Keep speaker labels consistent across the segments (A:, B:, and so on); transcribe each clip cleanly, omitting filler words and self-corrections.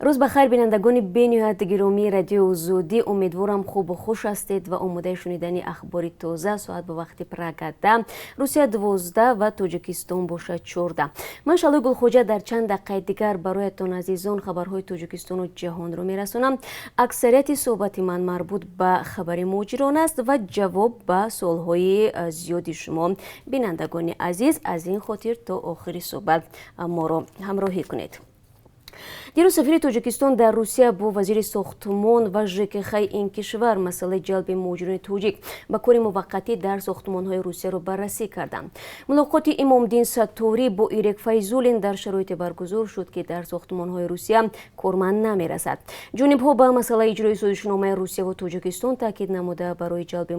A: روز بخیر بینندگان بینیاد گرامی رادیو زودی، امیدوارم خوب و خوش هستید و آماده شنیدن اخبار تازه ساعت به وقت پراگنده روسیه 12 و تاجیکستان باشد 14. من شالوی گلخوجه در چند دقیقه دیگر برایتان عزیزان خبرهای تاجیکستان و جهان رو میرسونم. اکثریت صحبت من مربوط به خبر مهاجران است و جواب به سوالهای زیادی شما بینندگان عزیز. از این خاطر تا آخر صحبت ما رو همراهی کنید. دیروز سفیر تاجیکستان در روسیه با وزیر ساختمان و ژکخ این کشور مسئله جلب مهاجران تاجیک به کار موقتی در ساختمان‌های روسیه را بررسی کردند. ملاقات امامدین ستاری با ایرک فیزولین در شرایط برگزار شد که در ساختمان‌های روسیه کارمند نمی‌رسد. جانب‌ها به مسئله اجرای سازشنامه روسیه و تاجیکستان تاکید نموده برای جلب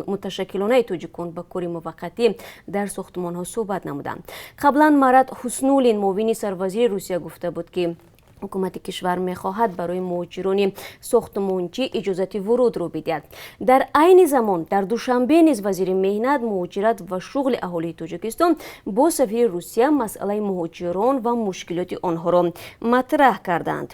A: متشکلانه تاجیکان به کار موقتی در ساختمان‌ها صحبت نمودند. قبلا مراد حسنولین معاون سروزیر روسیه گفته بود که حکومت کشور می‌خواهد برای مهاجران ساختمانچی اجازه ورود را بدهد. در عین زمان در دوشنبه نیز وزیر مهنت، مهاجرت و شغل اهالی تاجیکستان با سفیر روسیه مسئله مهاجران و مشکلات آنها را مطرح کردند.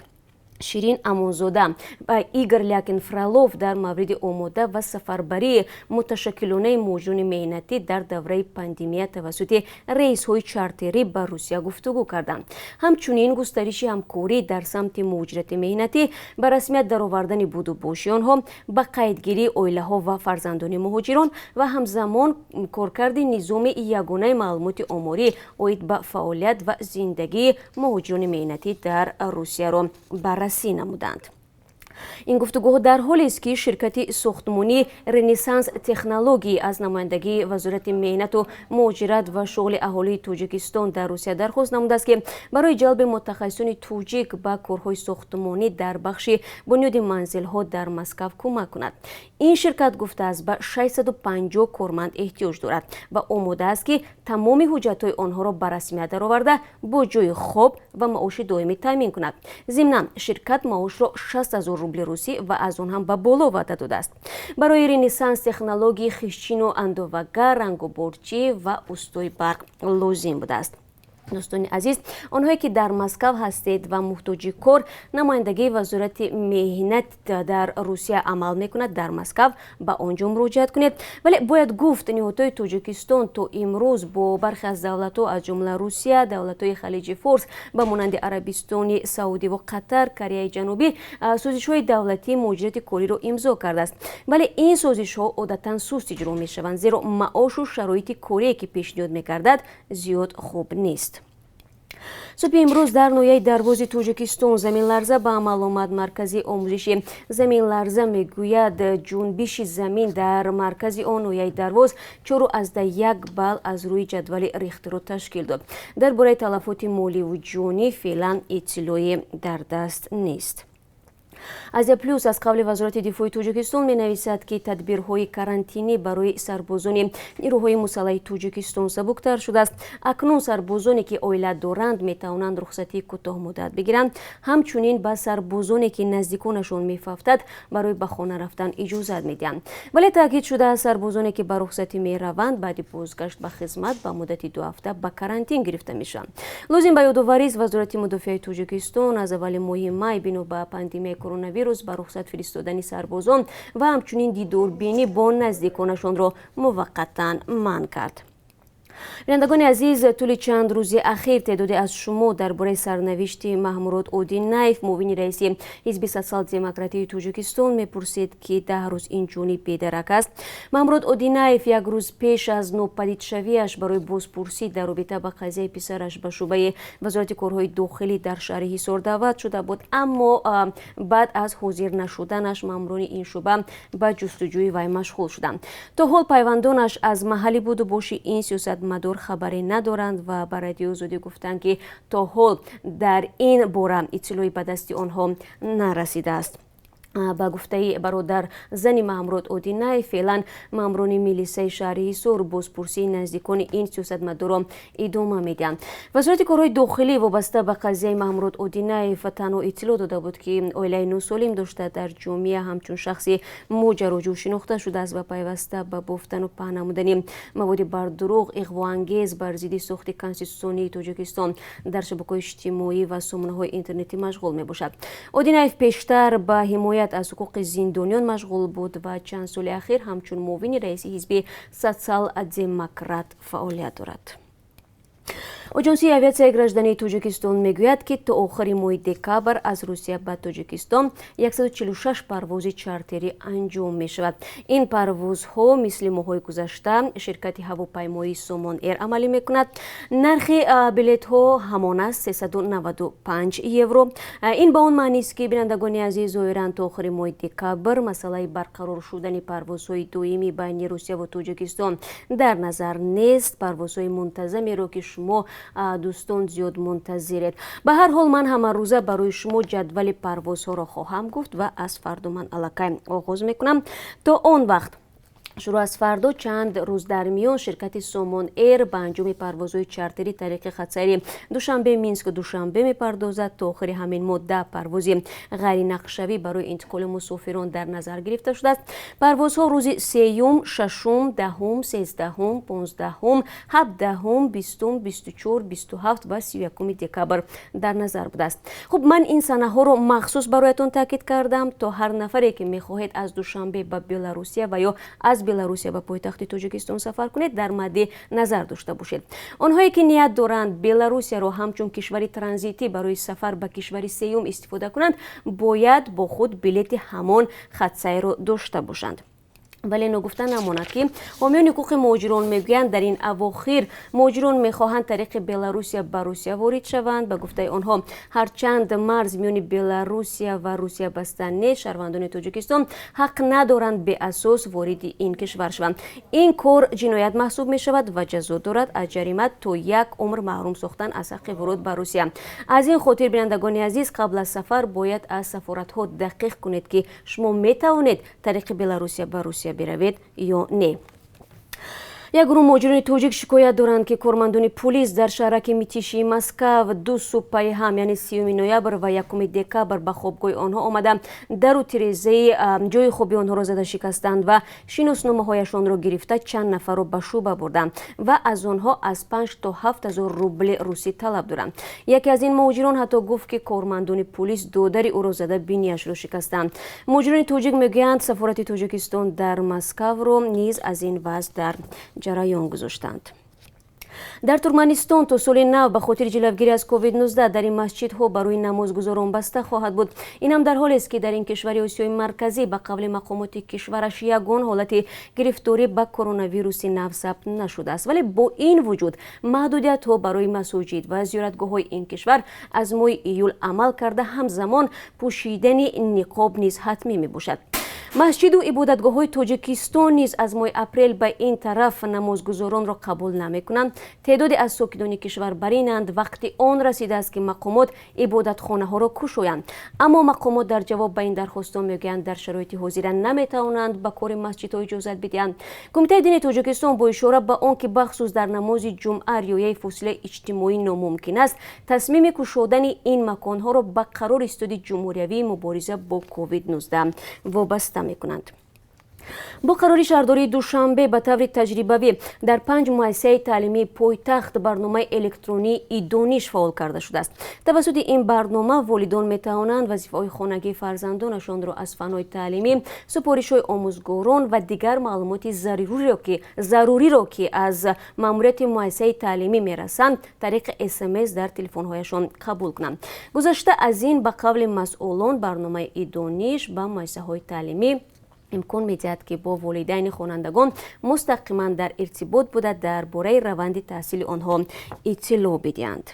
A: شیرین امونزاده و ایگر لیاکین فرالوف در مورد آماده و سفربری متشکلانه مهاجران مهنتی در دوره پاندمی توسط رئیس‌های چارتری به روسیه گفتگو کردند. همچنین گسترش همکاری در سمت مهاجرت مهنتی به رسمیت درآوردن بود و باشی آنها به قیدگیری عائله‌ها و فرزندان مهاجران و همزمان کارکرد نظام یگانه معلومات آماری عاید به فعالیت و زندگی مهاجران مهنتی در روسیه را بررسی نمودند. این گفتگوها در حالی است که شرکت ساختمانی رنسانس تکنولوژی از نمایندگی وزارت مهنت و مهاجرت و شغل اهالی تاجیکستان در روسیه درخواست نموده است که برای جلب متخصصان تاجیک به کارهای ساختمانی در بخش بنیاد منزل‌ها در مسکو کمک کند. این شرکت گفته است به 650 کارمند احتیاج دارد و آماده است که تمام حجت‌های آنها را به رسمیت درآورده با جای خواب و معاش دائمی تامین کند. ضمناً شرکت معاش را 60,000 روبل روسی و از آن هم به بالا وعده داده است. برای رنسانس تکنولوژی خشچین و اندوه‌گر، رنگ و بارچی و استوای برق لازم بوده است. دوستان عزیز، آنهایی که در مسکو هستید و محتاج کار، نمایندگی وزارت مهنت در روسیه عمل میکند در مسکو به آنجا مراجعت کنید. ولی باید گفت نهادهای تاجیکستان تا امروز با برخی از دولت‌ها از جمله روسیه، دولت‌های خلیج فارس به مانند عربستان سعودی و قطر، کره جنوبی سازش‌های دولتی مهاجرت کاری را امضا کرده است. ولی این سازش‌ها عادتاً سست اجرا می‌شوند زیرا معاش و شرایط کاری که پیشنهاد می‌گردد زیاد خوب نیست. صبح امروز در نویه درواز تاجیکستان زمین لرزه به عمل آمد. مرکز آموزش زمین لرزه میگوید جنبش زمین در مرکز آن نویه درواز 4.1 بال از روی جدول ریختر را تشکیل داد. درباره تلفات مالی و جانی فعلا اطلاعی در دست نیست. آزیا پلوس از قبل وزارت دفاع تاجیکستان می نویسد که تدبیرهای کارانتینی برای سربازان نیروهای مسلح تاجیکستان سبکتر شده است. اکنون سربازانی که عائله دارند می توانند رخصتی کوتاه مدت بگیرند. همچنین به سربازانی که نزدیکانشان میفوتد برای به خانه رفتن اجازه میدهند. ولی تاکید شده است سربازانی که به رخصتی می روند بعد بازگشت به خدمت به مدت 2 هفته به کارانتین گرفته میشوند. لازم به یادآوری است وزارت مدافع تاجیکستان از اول ماه می بنا به پاندمی کرونا ویروس به رخصت فرستادن سربازان و همچنین دیداربینی با نزدیکانشان را موقتا منع کرد. بینندگان عزیز، طول چند روز اخیر تعدادی از شما درباره سرنوشت محمود اودینایف، معاون رئیس حزب سوسیال دموکراتی تاجیکستان میپرسید که 10 روز این جونی بی‌درک است. محمود اودینایف یک روز پیش از ناپدید شویش برای بازپرسی در رابطه با قضیه پسرش به شعبه وزارت کارهای داخلی در شهر حصار دعوت شده بود، اما بعد از حاضر نشدنش ماموران این شعبه به جستجوی وی مشغول شدند. تا حال پیوندانش از محلی بود و باشی این سیاستمدار خبری ندارند و به رادیو زودی گفتند که تا حال در این باره اطلاعی به دست آنها نرسیده است. با گفته برادر زنی مامرود اودینای فعلا ماموران میلیسای شهری سور بازپرسی نزدیکان این سیاستمدار ادامه میدن. وزارت کارهای داخلی وابسته به قضیه مامرود اودینای تنها اطلاع داده بود که اویلای نوسالم داشته در جامعه همچون شخصی ماجراجو شناخته شده است و پیوسته به بافتن و پهن نمودن مواد بر دروغ اغوا انگیز بر ضد ساخت کنستیتوسیونی تاجیکستان در شبکه‌های اجتماعی و سامانه‌های اینترنتی مشغول میباشد. اودینای پیشتر به حمایت از حقوق زندانیان مشغول بود و چند سال اخیر همچون معاون رئیس حزب سوسیال دموکرات فعالیت دارد. اجنسی авиация граждани توجیکستان میگوید که تا آخر ماه دکامبر از روسیه به توجیکستان 146 پرواز چارتری انجام می شود. این پروازها مثل ماه‌های گذشته شرکت هواپیمایی سومون ایر عملی می کند. نرخ بلیط ها همان است 395 یورو. این با اون معنی است که بینندگان عزیز ظاهراً تا آخر ماه دکامبر مسئله برقرار شدن پروازهای دائمی بین روسیه و توجیکستان در نظر نیست. پروازهای منتظمی را که شما دوستان زیاد منتظرید. به هر حال من همه روزه برای شما جدول پروازها را خواهم گفت و از فردا من الکی آغاز میکنم. تا آن وقت شروع از فردا چند روز در میان شرکت سومون ایر به انجام پروازهای چارتری طریق خط سیری دوشنبه مینسک دوشنبه میپردازد. تا آخر همین مدت پرواز غیر نقشه‌ای برای انتقال مسافران در نظر گرفته شده است. پروازها روز سیوم، ششم، دهم، سیزدهم، 15ام، 17ام، 20م، 24، 27 و 31 دکامبر در نظر بوده است. خب من این سنه ها رو مخصوص برایتون تاکید کردم تا هر نفری که میخواهید از دوشنبه به بلاروسیه و یا از بلاروسیه به پایتخت توجیکستان سفر کنید در مد نظر داشته باشید. آنهایی که نیت دارند بلاروسیه را همچون کشوری ترانزیتی برای سفر به کشوری سیوم استفاده کنند باید با خود بلیط همان خط سیر را داشته باشند. ولی نگفته نماند که حامیان حقوق مهاجران میگویند در این اواخر مهاجران میخواهند طریق بلاروسیه به روسیه وارد شوند. به گفته آنها هرچند مرز میان بلاروسیه و روسیه بسته نیست، شهروندان توجیکستان حق ندارند به اساس وارد این کشور شوند. این کار جنایت محسوب می شود و جزا دارد از جریمه تا 1 عمر محروم ساختن از حق ورود به روسیه. از این خاطر بینندگان عزیز قبل از سفر باید از سفارت ها دقیق کنید که شما می توانید طریق بلاروسیه به روسیه بروید یا نه. یک گروه مهاجران توجیک شکایت دارند که کارمندان پلیس در شهرک میتیشی مسکو 2 صبح پای هم یعنی 30 نوامبر و 1 دکامبر به خوابگاه آنها آمده در و تیرزه جای خوابی آنها را زده شکستند و شناسنامه هایشان را گرفته چند نفر را به شوبه بردند و از آنها از 5 تا 7000 روبل روسی طلب دارند. یکی از این مهاجران حتی گفت که کارمندان پلیس دودری او را زده بینیش را شکستند. مهاجران توجیک میگویند سفارت توجیکستان در مسکو را نیز از این وضع در جریان گذاشتند. در ترکمنستان تا سال نو به خاطر جلوگیری از کووید 19 در این مسجدها برای نمازگزاران بسته خواهد بود. این هم در حالی است که در این کشور آسیای مرکزی به قول مقامات کشورش یگان حالت گرفتاری به کرونا ویروس نو ثبت نشده است. ولی با این وجود محدودیت ها برای مساجد و زیارتگاه های این کشور از ماه ایول عمل کرده، همزمان پوشیدن نقاب نیز حتمی می باشد. مسجد و عبادتگاه های توجیکستان نیز از ماه اپریل به این طرف نمازگزاران را قبول نمی کنند. تعدادی از ساکنان کشور برینند وقتی آن رسیده است که مقامات عبادتخانه ها را گشایند. اما مقامات در جواب به این درخواست میگویند در شرایط حاضر نمی توانند به کار مسجدها اجازت بدهند. کمیته دینی توجیکستان با اشاره به آنکه بخصوص در نماز جمعه ریایه فاصله اجتماعی ناممکن است، تصمیم گشودن این مکانها را به قرار استادی جمهوری مبارزه با کووید 19 وابسته میکنند. با قرار شهرداری دوشنبه به طور تجربوی در 5 مؤسسه تعلیمی پایتخت برنامه الکترونی ایدونیش فعال کرده شده است. توسط این برنامه والدان می توانند وظیفه‌های خانگی فرزندانشان را از فن‌های تعلیمی، سفارش‌های آموزگاران و دیگر معلومات ضروری را که از ماموریت مؤسسه تعلیمی میرسند طریق SMS در تلفن‌هایشان قبول کنند. گذشته از این به قول مسئولان برنامه ایدونیش به مؤسسه‌های تعلیمی امکان می‌دهد که با والدین خوانندگان مستقیما در ارتباط بوده درباره روند تحصیل آنها اطلاع بدهند.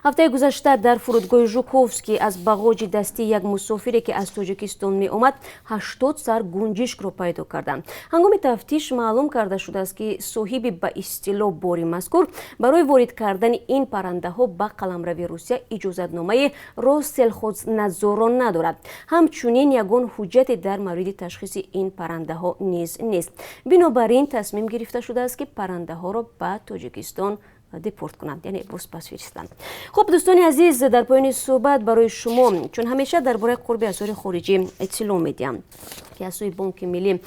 A: ҳафтаи гузашта дар фурудгоҳи Жуковский аз бағоҷи дастии як мусофире ки аз Тоҷикистон меомад 80 сар гунҷишкро пайдо карданд. ҳангоми тафтиш маълум карда шудааст ки соҳиби ба истилоҳ бори мазкур барои ворид кардани ин паррандаҳо ба қаламрави Русия иҷозатномаи Росселхознадзорон надорад. ҳамчунин ягон ҳуҷҷате дар мавриди ташхиси ин паррандаҳо низ нест. бинобар ин тасмим гирифта шудааст ки паррандаҳоро ба Тоҷикистон депорт кунанд, яъне бозпас фиристанд. хуб дӯстони азиз, дар поёни суҳбат барои шумо чун ҳамеша дар бораи қурби асъори хориҷӣ иттилоъ медиҳам ки аз сӯи Бонки миллӣ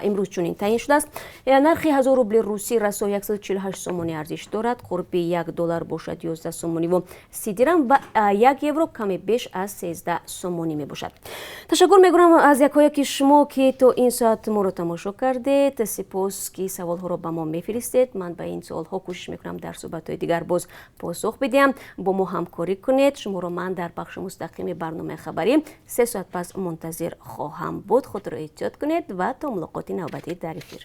A: имрӯз чунин таъин шудааст. нархи 1000 рубли русӣ расо 148 сомонӣ арзиш дорад, қурби $1 бошад 11 сомониву 30 дирам ва 1 евро каме беш аз 13 сомонӣ мебошад. ташаккур мекунам аз якояки шумо ки то ин соат моро тамошо кардед. сипос ки саволҳоро ба мо мефиристед. ман ба ин суолҳо кӯшиш мекунам дар суҳбатҳои дигар боз посух бидиҳам. бо мо ҳамкорӣ кунед. шуморо ман дар бахши мустақими барномаи хабарӣ 3 соат пас мунтазир хоҳам буд. худро эҳтиёт кунед ва то мулоқоти навбатӣ дар эфир.